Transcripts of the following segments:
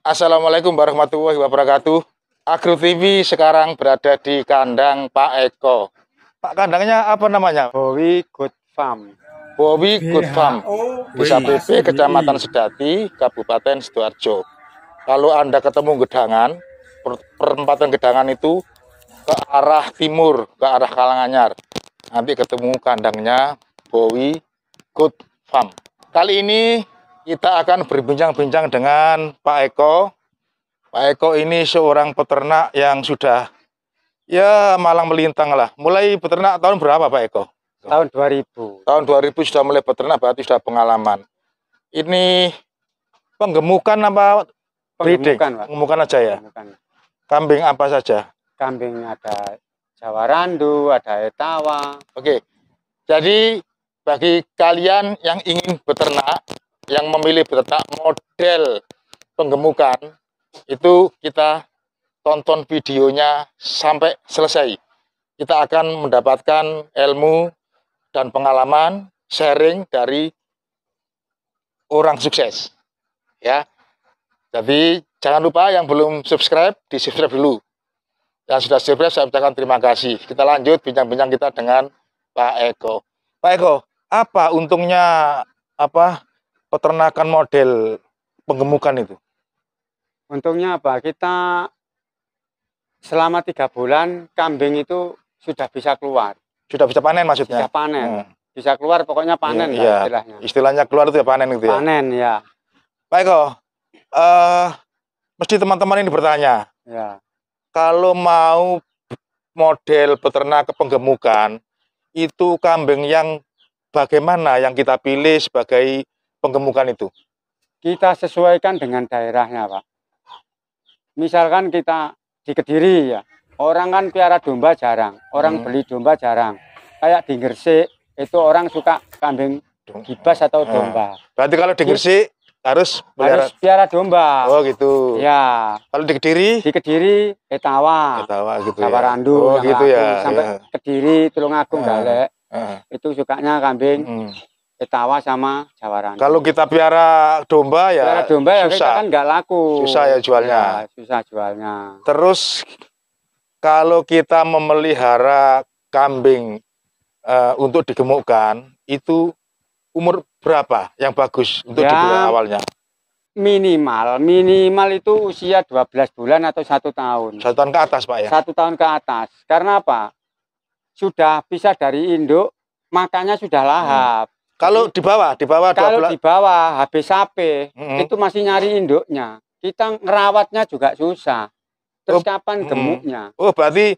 Assalamualaikum warahmatullahi wabarakatuh. Agro TV sekarang berada di kandang Pak Eko. Pak, kandangnya apa namanya? Bowie Good Farm. Bowie Good Farm, Desa PP, Kecamatan Sedati, Kabupaten Sidoarjo. Kalau Anda ketemu gedangan, perempatan gedangan itu ke arah timur, ke arah Karanganyar. Nanti ketemu kandangnya Bowie Good Farm. Kali ini kita akan berbincang-bincang dengan Pak Eko. Pak Eko ini seorang peternak yang sudah malang melintang lah. Mulai peternak tahun berapa Pak Eko? Tahun 2000. Tahun 2000 sudah mulai peternak, berarti sudah pengalaman. Ini penggemukan apa breeding? Penggemukan aja ya? Penggemukan. Kambing apa saja? Kambing ada Jawa Randu, ada Etawa. Oke, jadi bagi kalian yang ingin beternak, yang memilih beternak model penggemukan, itu kita tonton videonya sampai selesai. Kita akan mendapatkan ilmu dan pengalaman sharing dari orang sukses. Ya. Jadi jangan lupa yang belum subscribe, di-subscribe dulu. Yang sudah subscribe saya ucapkan terima kasih. Kita lanjut bincang-bincang kita dengan Pak Eko. Pak Eko, apa untungnya peternakan model penggemukan itu? Untungnya apa? Kita selama 3 bulan kambing itu sudah bisa keluar. Sudah bisa panen maksudnya? Sudah panen. Bisa keluar, pokoknya panen ya, istilahnya. Istilahnya keluar itu ya panen gitu ya? Panen, ya. Pak Eko, mesti teman-teman ini bertanya. Ya. Kalau mau model peternak penggemukan, itu kambing yang bagaimana yang kita pilih sebagai penggemukan itu? Kita sesuaikan dengan daerahnya, Pak. Misalkan kita di Kediri ya, orang kan piara domba jarang, orang beli domba jarang. Kayak di Gresik itu orang suka kambing gibas atau domba. Berarti kalau di Gresik harus piara domba. Oh gitu. Ya. Kalau di Kediri? Di Kediri Etawa. Etawa gitu. Jawa Randu. Oh gitu ya. Sampai Kediri Tulungagung Galek. Itu sukanya kambing Etawa sama Jawa Randu. Kalau kita piara domba ya piara domba ya susah. Kita kan nggak laku. Susah ya jualnya. Ya, susah jualnya. Terus kalau kita memelihara kambing untuk digemukkan, itu umur berapa yang bagus untuk dimulai awalnya? Minimal itu usia 12 bulan atau 1 tahun. 1 tahun ke atas Pak ya? 1 tahun ke atas. Karena apa? Sudah bisa dari induk, makannya sudah lahap. Kalau di bawah kalau di bawah habis sapi, itu masih nyari induknya. Kita ngerawatnya juga susah. Terus kapan gemuknya? Oh berarti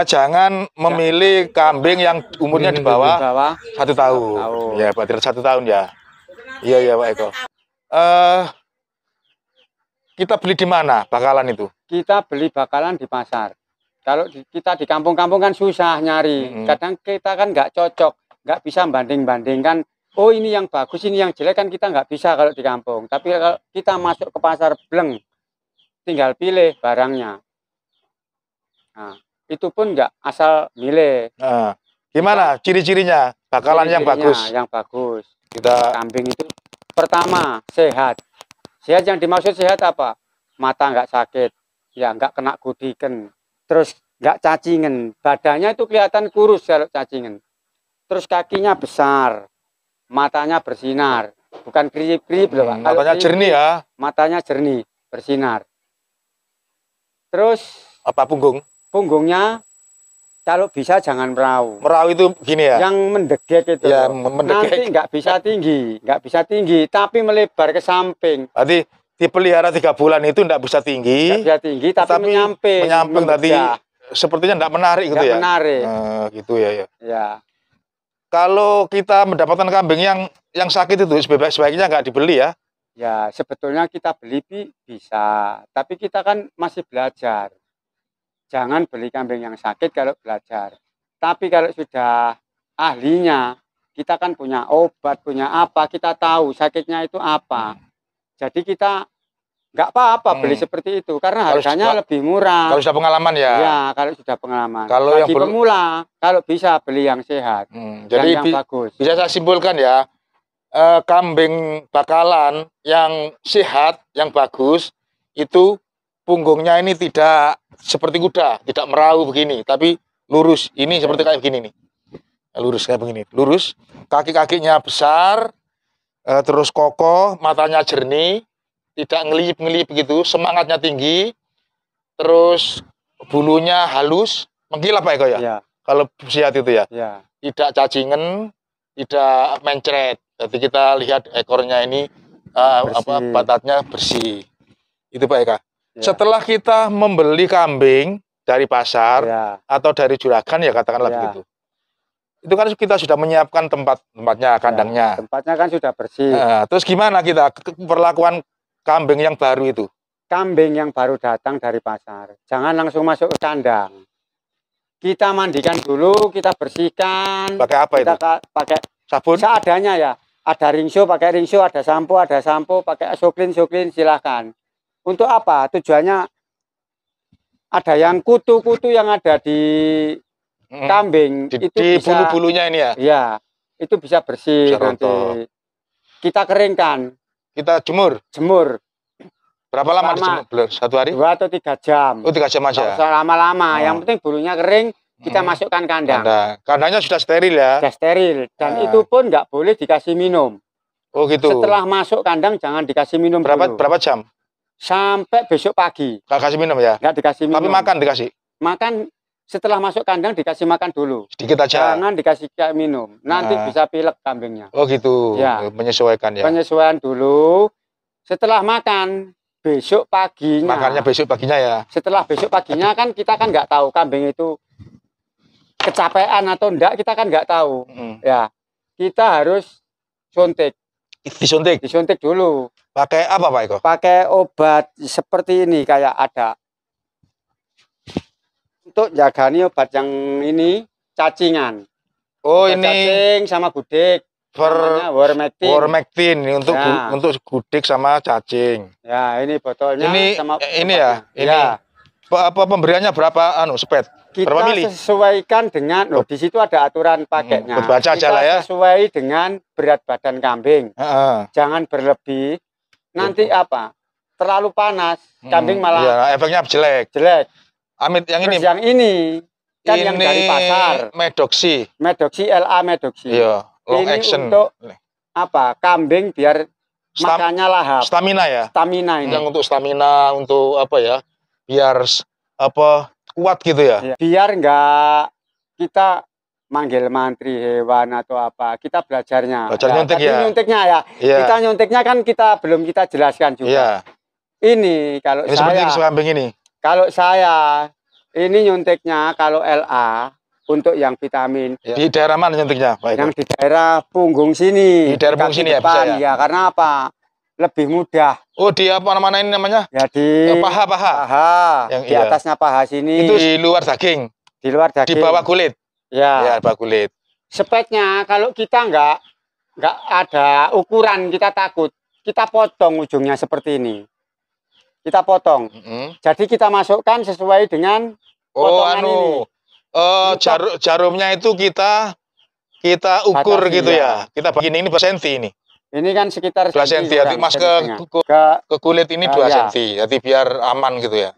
jangan memilih kambing yang umurnya di bawah 1 tahun. Ya berarti 1 tahun ya. Iya Pak Eko. Kita beli di mana bakalan itu? Kita beli bakalan di pasar. Kalau kita di kampung-kampung kan susah nyari. Kadang kita kan nggak cocok, nggak bisa banding-bandingkan. Oh ini yang bagus, ini yang jelek kan kita nggak bisa kalau di kampung. Tapi kalau kita masuk ke pasar bleng, tinggal pilih barangnya. Nah, itu pun nggak asal milih. Gimana ciri-cirinya bakalan yang bagus? Yang bagus. Kambing itu pertama sehat. Sehat yang dimaksud sehat apa? Mata nggak sakit, ya nggak kena gudiken. Terus nggak cacingan. Badannya itu kelihatan kurus kalau cacingan. Terus kakinya besar. Matanya bersinar, bukan krip-krip loh Pak. Matanya jernih ya? Matanya jernih, bersinar. Terus apa punggungnya kalau bisa jangan merau. Merau itu gini ya? Yang mendegek itu. Ya, nanti nggak bisa tinggi, tapi melebar ke samping. Berarti dipelihara 3 bulan itu nggak bisa tinggi. Nggak bisa tinggi, tapi menyamping tadi sepertinya nggak menarik gitu ya? Nggak menarik. Gitu ya. Ya. Kalau kita mendapatkan kambing yang sakit itu sebaiknya nggak dibeli ya? Ya sebetulnya kita beli bisa, tapi kita kan masih belajar. Jangan beli kambing yang sakit kalau belajar. Tapi kalau sudah ahlinya, kita kan punya obat, punya apa, kita tahu sakitnya itu apa. Jadi kita nggak apa-apa beli seperti itu karena harganya lebih murah. Kalau sudah pengalaman ya. Ya, kalau sudah pengalaman. Kalau bagi yang pemula, kalau bisa beli yang sehat. Jadi yang bagus. Bisa saya simpulkan ya, kambing bakalan yang sehat, yang bagus itu punggungnya ini tidak seperti kuda, tidak merahu begini, tapi lurus. Ini seperti kayak begini nih. Lurus kayak begini. Lurus, kaki-kakinya besar, terus kokoh, matanya jernih, tidak ngeliyip-ngeliyip begitu, semangatnya tinggi, terus bulunya halus, mengkilap Pak Eko ya? Ya, Kalau siat itu ya. ya. Tidak cacingen, tidak mencret. Jadi kita lihat ekornya ini Bersih. batatnya bersih. Itu Pak Eka. Ya. Setelah kita membeli kambing dari pasar Ya, atau dari juragan ya katakanlah Ya. begitu. Itu kan kita sudah menyiapkan tempatnya, kandangnya. tempatnya kan sudah bersih. Nah, terus gimana kita perlakuan kambing yang baru itu? Kambing yang baru datang dari pasar, jangan langsung masuk ke kandang. Kita mandikan dulu, kita bersihkan. Pakai apa Kita itu? pakai Sabun? seadanya ya. Ada ringso, pakai ringso, ada sampo, pakai soklin, silahkan. Untuk apa? Tujuannya ada yang kutu-kutu yang ada di kambing Di itu bisa bulu-bulunya ini ya? Ya, itu bisa bersih Bisa nanti. rontok. Kita keringkan, Kita jemur. Berapa lama dijemur? 1 hari? 2 atau 3 jam. Oh, 3 jam Nggak aja. usah lama-lama. Yang penting bulunya kering, kita masukkan kandang. Kandangnya sudah steril ya? Sudah steril. Dan itu pun nggak boleh dikasih minum. Oh gitu. Setelah masuk kandang jangan dikasih minum dulu. Berapa jam? Sampai besok pagi. Nggak kasih minum ya? Nggak dikasih minum. Tapi makan dikasih? Makan setelah masuk kandang dikasih makan dulu. Sedikit aja? Jangan dikasih minum. Nanti bisa pilek kambingnya. Oh gitu? Ya. Menyesuaikan ya? Penyesuaian dulu. Setelah makan, besok paginya. Makannya besok paginya ya? Setelah besok paginya kan kita kan nggak tahu kambing itu kecapean atau enggak, kita kan nggak tahu. Ya, kita harus suntik. Disuntik dulu. Pakai apa Pak Eko? Pakai obat seperti ini, kayak ada. Untuk jagani obat yang ini cacingan. Oh obat ini cacing sama gudik. Namanya Wormectin untuk Ya. untuk gudik sama cacing. Ya, ini botolnya Ini sama ini ya, ini. Ya. Apa pemberiannya berapa sepet? Kita Berapa mili? sesuaikan dengan di situ ada aturan paketnya. Baca aja lah ya. Sesuai dengan berat badan kambing. Jangan berlebih. Nanti apa? Terlalu panas, kambing malah ya, efeknya jelek. Amit yang Terus ini. Yang ini kan yang dari pasar. Medoksi LA Medoksi. Iya, long ini action. Untuk apa? Kambing biar makannya lahap. Stamina ya. Stamina ini. Yang untuk stamina, untuk apa ya? Biar apa? Kuat gitu ya. Biar enggak kita manggil mantri hewan atau apa, kita belajarnya. Belajar nyuntik ya. Nyuntiknya ya. Kita nyuntiknya kan belum kita jelaskan juga. Iya. Ini kalau ini saya seperti kambing ini. Kalau saya ini nyuntiknya kalau LA untuk yang vitamin. Di daerah mana nyuntiknya, Pak Eko? Yang di daerah punggung sini. Di daerah punggung sini depan, ya bisa ya. Karena apa? Lebih mudah. Oh, di apa ini namanya? Ya di paha. Yang di atasnya paha sini. Itu di luar daging. Di luar daging. Di bawah kulit. Ya, bawah kulit. Speknya kalau kita nggak ada ukuran, kita takut. Kita potong ujungnya seperti ini. Kita potong. Jadi kita masukkan sesuai dengan potongan ini. Jarumnya itu kita ukur batasi, gitu ya. Kita begini ini bersenti ini. Ini kan sekitar 2 cm. Nanti Mas ke kulit ini 2 cm. Jadi biar aman gitu ya.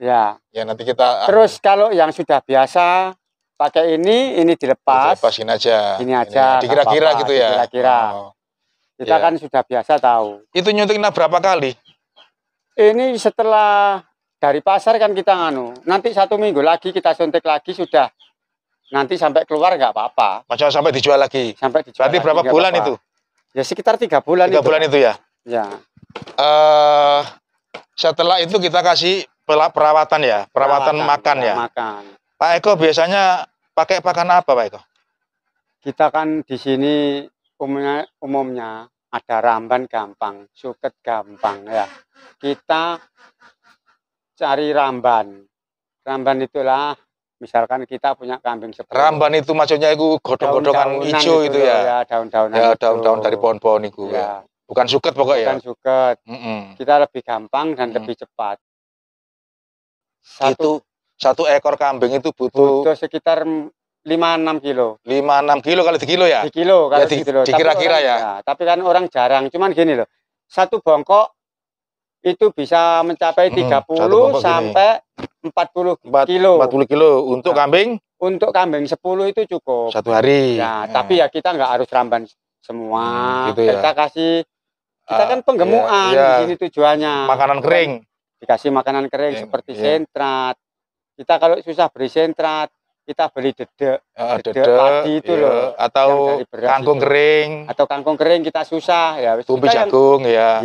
Ya nanti kita. Terus kalau yang sudah biasa pakai ini dilepas. Lepasin aja. Ini aja. Dikira-kira gitu ya. Dikira-kira. Kita kan sudah biasa tahu. Itu nyuntiknya berapa kali? Ini setelah dari pasar kan kita nanti 1 minggu lagi kita suntik lagi sudah. Nanti sampai keluar nggak apa-apa. Macam sampai dijual lagi. Berarti berapa bulan itu? Ya sekitar 3 bulan. 3 bulan itu ya. Ya. Setelah itu kita kasih perawatan ya, perawatan makan ya. Makan. Pak Eko biasanya pakai pakan apa Pak Eko? Kita kan di sini umumnya ada ramban gampang, suket gampang ya. Kita cari ramban. Ramban itulah misalkan kita punya kambing seperti ramban itu maksudnya itu godong-godongan hijau itu ya. Daun-daunan. Ya, daun-daun dari pohon-pohon itu ya. Bukan suket pokoknya. Bukan suket. Kita lebih gampang dan lebih cepat. Satu ekor kambing itu butuh sekitar 5-6 kilo. 5-6 kilo kali di kilo ya? Di kilo kalau ya, dikira-kira ya. Tapi kan orang jarang. Cuman gini loh. Satu bongkok itu bisa mencapai 30 satu kelompok gini. sampai 40 kilo. 40 kilo untuk Nah, kambing Untuk kambing 10 itu cukup. 1 hari. Ya, tapi ya kita nggak harus ramban semua. Gitu ya. Kita kan penggemukan iya, di sini tujuannya. makanan Bukan kering. Dikasih makanan kering seperti sentrat. Kita kalau susah beri sentrat, kita beli dedek padi itu loh. Atau yang dari beras kangkung itu. kering. Atau kangkung kering kita susah ya. Tumpi jagung ya.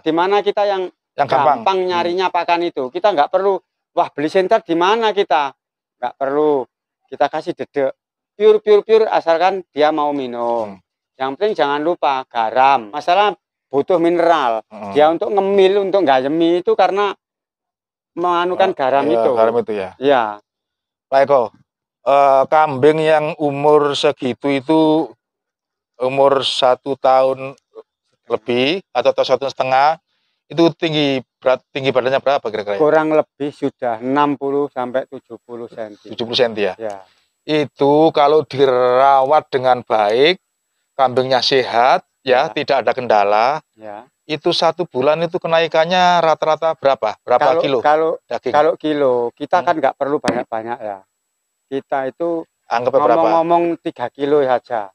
Di mana kita yang gampang nyarinya pakan itu. Kita nggak perlu wah beli sentrat di mana kita. Nggak perlu, kita kasih dedek pure asalkan dia mau minum. Yang penting jangan lupa garam. Masalah butuh mineral. Dia untuk ngemil, untuk gayemi itu karena menganukan garam itu. Garam itu ya. Iya. Pak Eko, kambing yang umur segitu itu umur 1 tahun lebih atau 1,5 tahun itu tinggi badannya berapa kira-kira? Kurang lebih sudah 60 sampai 70 cm. 70 cm ya? Ya. Itu kalau dirawat dengan baik, kambingnya sehat, ya tidak ada kendala, itu 1 bulan itu kenaikannya rata-rata berapa? Berapa kilo? Daging? Kalau kilo, kita kan nggak perlu banyak-banyak ya. Kita itu ngomong-ngomong 3 kilo saja.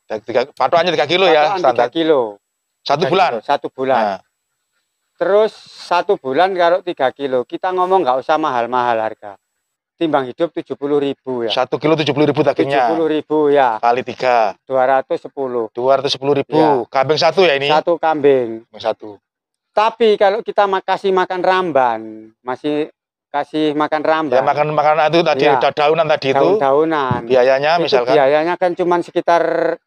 Patokannya 3 kilo ya? Standar 3 kilo. 1 bulan? 1 bulan. Nah. Terus 1 bulan kalau 3 kilo, kita ngomong nggak usah mahal-mahal harga. Timbang hidup 70.000 ya. 1 kilo 70.000 dagingnya? 70.000 ya. Kali 3? 210. 210.000. Ya. Kambing 1 ya ini? 1 kambing. 1. Tapi kalau kita kasih makan ramban, kasih makan ramban. Ya makan itu tadi, daunan tadi itu. Daun-daunan. Biayanya misalkan? Biayanya kan cuma sekitar,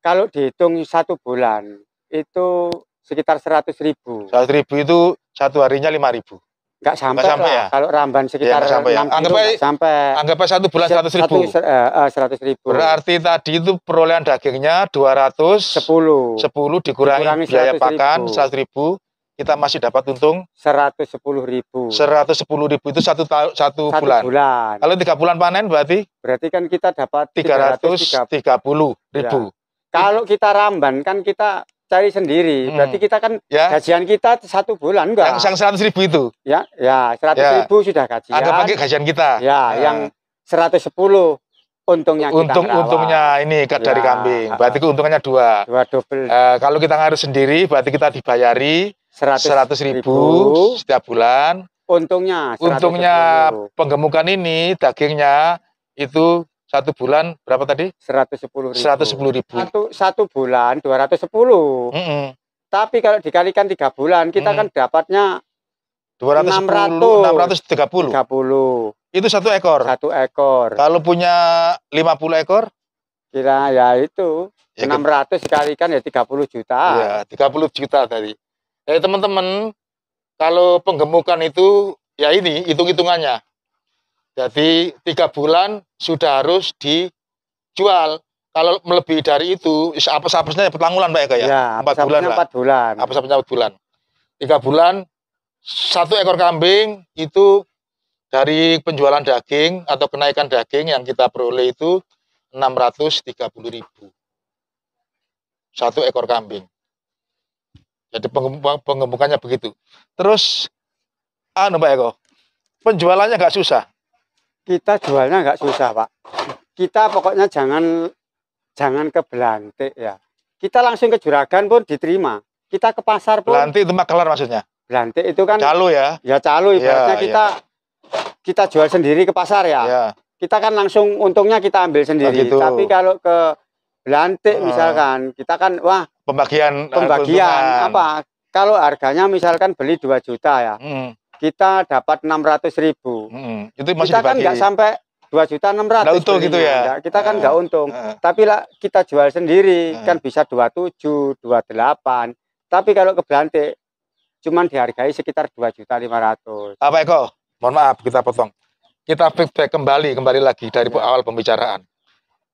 kalau dihitung 1 bulan, itu sekitar 100.000. 100.000 itu 1 harinya 5.000. Enggak sampai ya. Kalau ramban sekitar 6 kilo sampai. Anggap 1 bulan 100.000. 100.000. Berarti tadi itu perolehan dagingnya 210 dikurangi biaya pakan 100.000, kita masih dapat untung 110.000. 110.000 itu satu bulan. Kalau 3 bulan panen berarti kan kita dapat 330.000. Kalau kita ramban kan kita cari sendiri. Berarti kita kan gajian kita 1 bulan enggak. Yang 100.000 itu? Ya 100.000 sudah gajian. Anggap pakai gajian kita. Ya, yang 110 untungnya kita untungnya ini dari kambing. Berarti keuntungannya 2 double. Kalau kita ngaruh sendiri berarti kita dibayari 100.000 setiap bulan. Untungnya penggemukan ini dagingnya itu 1 bulan berapa tadi? 110.000. 110.000. 1 bulan 210. Tapi kalau dikalikan 3 bulan kita kan dapatnya 630. Itu 1 ekor. 1 ekor. Kalau punya 50 ekor? Kira ya itu 600 dikalikan ya 30 juta. Ya 30 juta tadi. Teman-teman, kalau penggemukan itu ya ini hitung-hitungannya. Jadi 3 bulan sudah harus dijual. Kalau melebihi dari itu, apes-apesnya petlangulan Pak Eko ya? Ya, 4 bulan Pak. 4 bulan. Apes-apesnya 4 bulan. 3 bulan, 1 ekor kambing itu dari penjualan daging atau kenaikan daging yang kita peroleh itu 630.000. 1 ekor kambing. Jadi penggemukannya begitu. Terus, Pak Eko, penjualannya nggak susah? Kita jualnya nggak susah Pak. Kita pokoknya jangan ke Belantik ya. Kita langsung ke Juragan pun diterima. Kita ke pasar pun. Belantik itu makelar maksudnya? Belantik itu kan. Calo ya? Ya calo ibaratnya kita jual sendiri ke pasar ya. Kita kan langsung untungnya kita ambil sendiri. Gitu. Tapi kalau ke Belantik misalkan kita kan wah pembagian apa? Kalau harganya misalkan beli 2 juta ya. Kita dapat 600.000. Itu masih kita kan nggak sampai 2.600.000. Nggak untung gitu ya? Kita kan nggak untung. Tapi lah kita jual sendiri kan bisa 27, 28. Tapi kalau ke Belantik cuman dihargai sekitar 2.500.000. Pak Eko, mohon maaf kita potong. Kita feedback kembali lagi dari awal pembicaraan.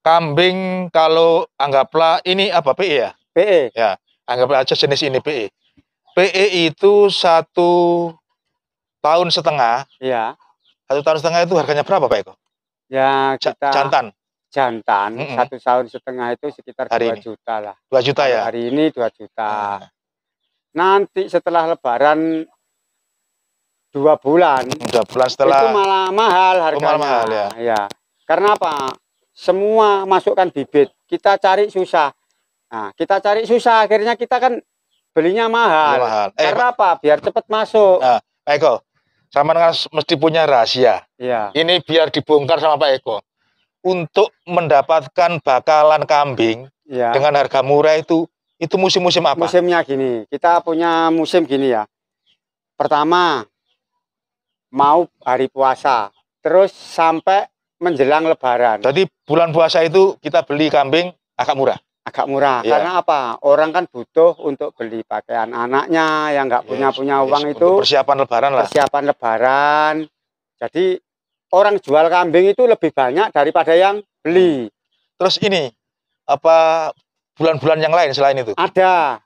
Kambing kalau anggaplah ini apa PE ya? PE. Ya, anggaplah aja jenis ini PE. PE itu 1,5 tahun. Iya. 1,5 tahun itu harganya berapa Pak Eko? Ya kita jantan 1,5 tahun itu sekitar 2 juta lah. 2 juta ya? Hari ini 2 juta. Nanti setelah Lebaran 2 bulan. 2 bulan setelah Itu malah mahal harganya. malah mahal ya. Ya. Karena apa? Semua masukkan bibit, kita cari susah. Nah, kita cari susah, akhirnya kita kan belinya mahal. Mahal. Karena apa? Biar cepat masuk. Nah, Pak Eko, sama kan mesti punya rahasia. Iya. Ini biar dibongkar sama Pak Eko. Untuk mendapatkan bakalan kambing Iya. dengan harga murah itu musim-musim apa? Musimnya gini, kita punya musim gini ya. Pertama, mau hari puasa, terus sampai menjelang lebaran. Jadi bulan puasa itu kita beli kambing agak murah. Agak murah, Iya. karena apa? Orang kan butuh untuk beli pakaian anaknya yang nggak punya uang Yes, itu. untuk persiapan lebaran lah. Persiapan lebaran. Jadi orang jual kambing itu lebih banyak daripada yang beli. Terus ini apa bulan-bulan yang lain selain itu? Ada.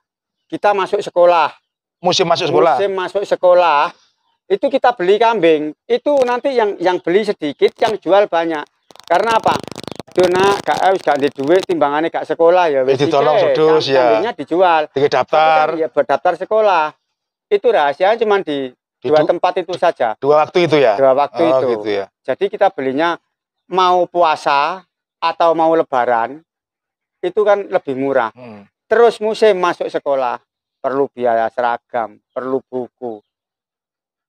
Kita masuk sekolah. Musim masuk sekolah. Musim masuk sekolah. Itu kita beli kambing. Itu nanti yang beli sedikit, yang jual banyak. Karena apa? Aduh nak, gak ada duit, timbangannya gak sekolah ya. Wis ditolong sedus ya. Kambingnya dijual. Tiga daftar. Kan, ya berdaftar sekolah. Itu rahasianya cuma di 2 tempat itu saja. 2 waktu itu ya? 2 waktu itu. Gitu ya. Jadi kita belinya mau puasa atau mau lebaran, itu kan lebih murah. Terus musim masuk sekolah, perlu biaya seragam, perlu buku.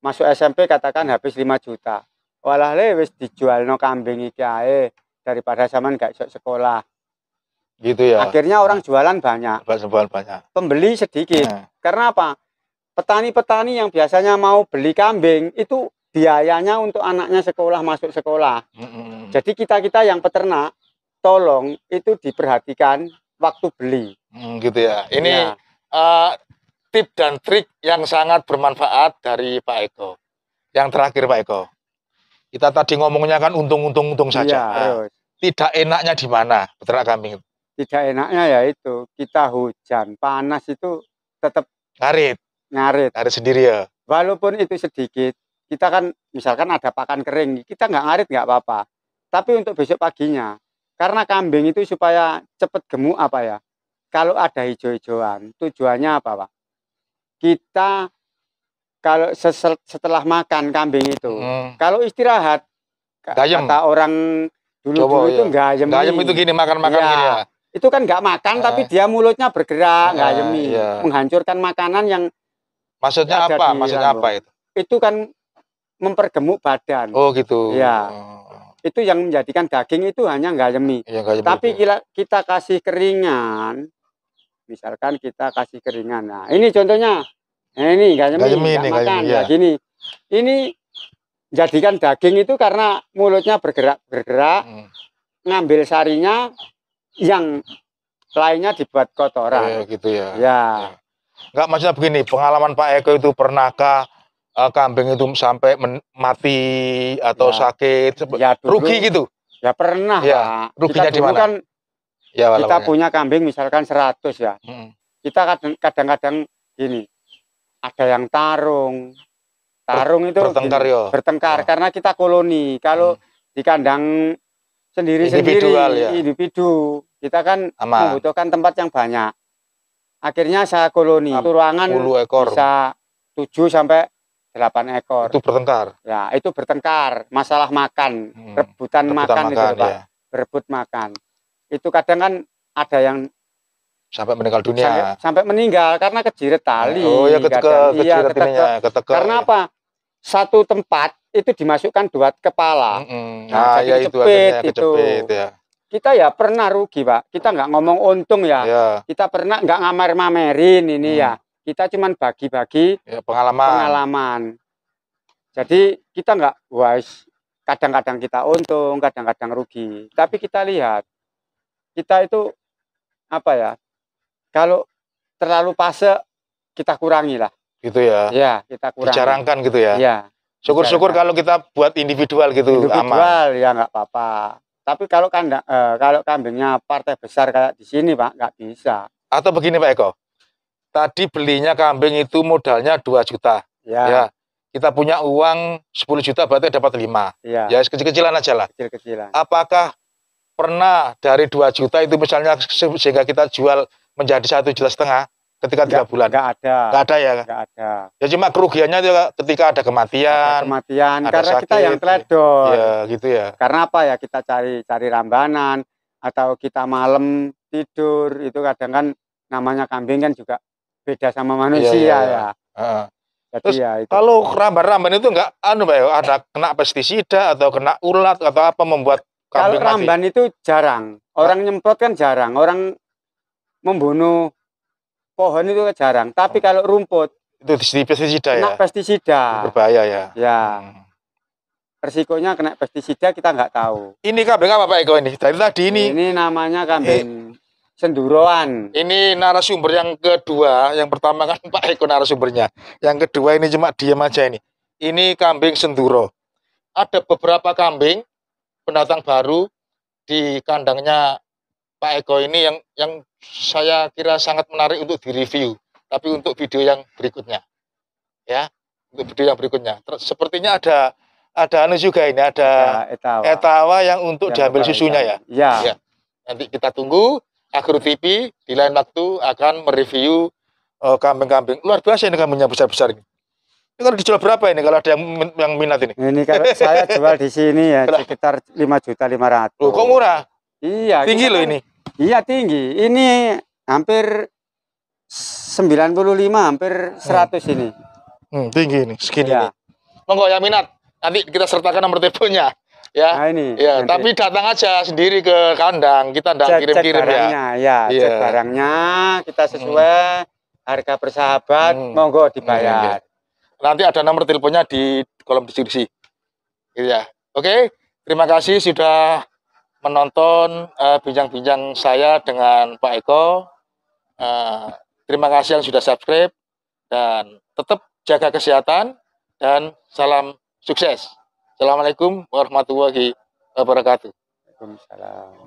Masuk SMP katakan habis 5 juta. Walah wis dijual no kambing iki ae daripada zaman gak iso sekolah. Gitu ya. Akhirnya orang jualan banyak. Jualan banyak. Pembeli sedikit. Karena apa? Petani-petani yang biasanya mau beli kambing itu biayanya untuk anaknya sekolah, masuk sekolah. Jadi kita yang peternak tolong itu diperhatikan waktu beli. Gitu ya. Ini tip dan trik yang sangat bermanfaat dari Pak Eko. Yang terakhir Pak Eko, kita tadi ngomongnya kan untung saja. Terus. Tidak enaknya di mana peternak kambing? Tidak enaknya ya itu, kita hujan, panas itu tetap ngarit sendiri ya. Walaupun itu sedikit, kita kan misalkan ada pakan kering, kita nggak ngarit nggak apa-apa. Tapi untuk besok paginya, karena kambing itu supaya cepat gemuk apa ya? Kalau ada hijau-hijauan, tujuannya apa Pak? Kita kalau setelah makan kambing itu, kalau istirahat, kata orang dulu itu gayem. Gayem itu gini makan-makan gini ya. Itu kan nggak makan tapi dia mulutnya bergerak, gayemi, menghancurkan makanan yang. Maksudnya apa? Maksudnya apa itu? Itu kan mempergemuk badan. Oh gitu. Ya. Itu yang menjadikan daging itu hanya gayemi. Tapi kita kasih keringan. Misalkan kita kasih keringan. Nah, ini contohnya. Nah, ini gayemi nggak makan ya. Gini. Ini jadikan daging itu karena mulutnya bergerak, ngambil sarinya, yang lainnya dibuat kotoran. Gitu ya. Ya. Enggak, maksudnya begini, pengalaman Pak Eko itu pernahkah kambing itu sampai mati atau sakit, rugi gitu? Ya pernah Pak. Ruginya di mana? Kan kita punya kambing misalkan 100 ya. Kita kadang-kadang gini, ada yang tarung itu bertengkar gini, bertengkar karena kita koloni. Kalau di kandang sendiri-sendiri individu, kita kan membutuhkan tempat yang banyak. Akhirnya saya koloni, ruangan 10 ekor. Bisa 7 sampai 8 ekor. Itu bertengkar. Ya, itu bertengkar, masalah makan, rebutan makan itu, Pak. Berebut makan. Itu kadang kan ada yang sampai meninggal dunia. Sampai meninggal karena kejiret tali. Oh ya, kejiret ininya, karena apa? Satu tempat itu dimasukkan 2 kepala. Nah, ya itu kejepit ya. Kita ya pernah rugi Pak, kita nggak ngomong untung ya, kita pernah nggak ngamer-mamerin ini ya, kita cuman bagi-bagi pengalaman. Jadi kita nggak kadang-kadang kita untung, kadang-kadang rugi, tapi kita lihat, kita itu apa ya, kalau terlalu fase kita kurangi lah. Gitu ya? Ya, kita kurangi. Dijarangkan gitu ya? Ya. Syukur-syukur kalau kita buat individual gitu, individual aman. Ya nggak apa-apa. Tapi kalau kambingnya partai besar kayak di sini Pak, nggak bisa. Atau begini Pak Eko, tadi belinya kambing itu modalnya 2 juta. Ya. Kita punya uang 10 juta berarti dapat 5. Ya kecil-kecilan aja lah. Kecil-kecilan. Apakah pernah dari 2 juta itu misalnya sehingga kita jual menjadi 1,5 juta, ketika 3 bulan? Nggak ada. Nggak ada ya? Nggak ada. Ya cuma kerugiannya juga ketika ada kematian. Ada kematian ada karena kita sakit, yang teledor. Ya gitu ya. Karena apa ya, kita cari rambanan atau kita malam tidur itu kadang kan namanya kambing kan juga beda sama manusia ya. Jadi Terus ya itu. kalau ramban-ramban itu enggak Pak, ada kena pestisida atau kena ulat atau apa membuat Kalau kambing mati? ramban itu jarang. Orang nyemprot kan jarang. Orang membunuh pohon itu jarang. Tapi kalau rumput Itu di pestisida ya? kena pestisida. Berbahaya ya? Ya. Resikonya kena pestisida kita nggak tahu. Ini kambing apa Pak Eko ini? Dari tadi ini. Ini namanya kambing senduroan. Ini narasumber yang kedua. Yang pertama kan Pak Eko narasumbernya. Yang kedua ini cuma diam aja ini. Ini kambing senduro. Ada beberapa kambing pendatang baru di kandangnya Pak Eko ini yang saya kira sangat menarik untuk direview. Tapi untuk video yang berikutnya. Ya, untuk video yang berikutnya. Sepertinya ada anu juga ini, ada etawa yang untuk diambil susunya ya. Ya. Nanti kita tunggu Agro TV di lain waktu akan mereview kambing-kambing. Luar biasa ini kambingnya besar-besar ini. Ini kalau dijual berapa ini kalau ada yang minat ini? Ini kalau saya jual di sini ya sekitar 5.500.000. Loh, kok murah? Iya. Tinggi loh ini. Iya tinggi. Ini hampir 95, hampir 100 ini. Tinggi ini, segini ya. Ini. Monggo yang minat. Nanti kita sertakan nomor teleponnya ya. Nah, ini. Ya, nanti. Tapi datang aja sendiri ke kandang. Kita enggak kirim-kirim ya. Cek barangnya, kita sesuai harga bersahabat, monggo dibayar. Nanti ada nomor teleponnya di kolom deskripsi. Gitu ya. Oke, terima kasih sudah menonton bincang-bincang saya dengan Pak Eko. Terima kasih yang sudah subscribe dan tetap jaga kesehatan dan salam sukses. Assalamualaikum warahmatullahi wabarakatuh. Waalaikumsalam.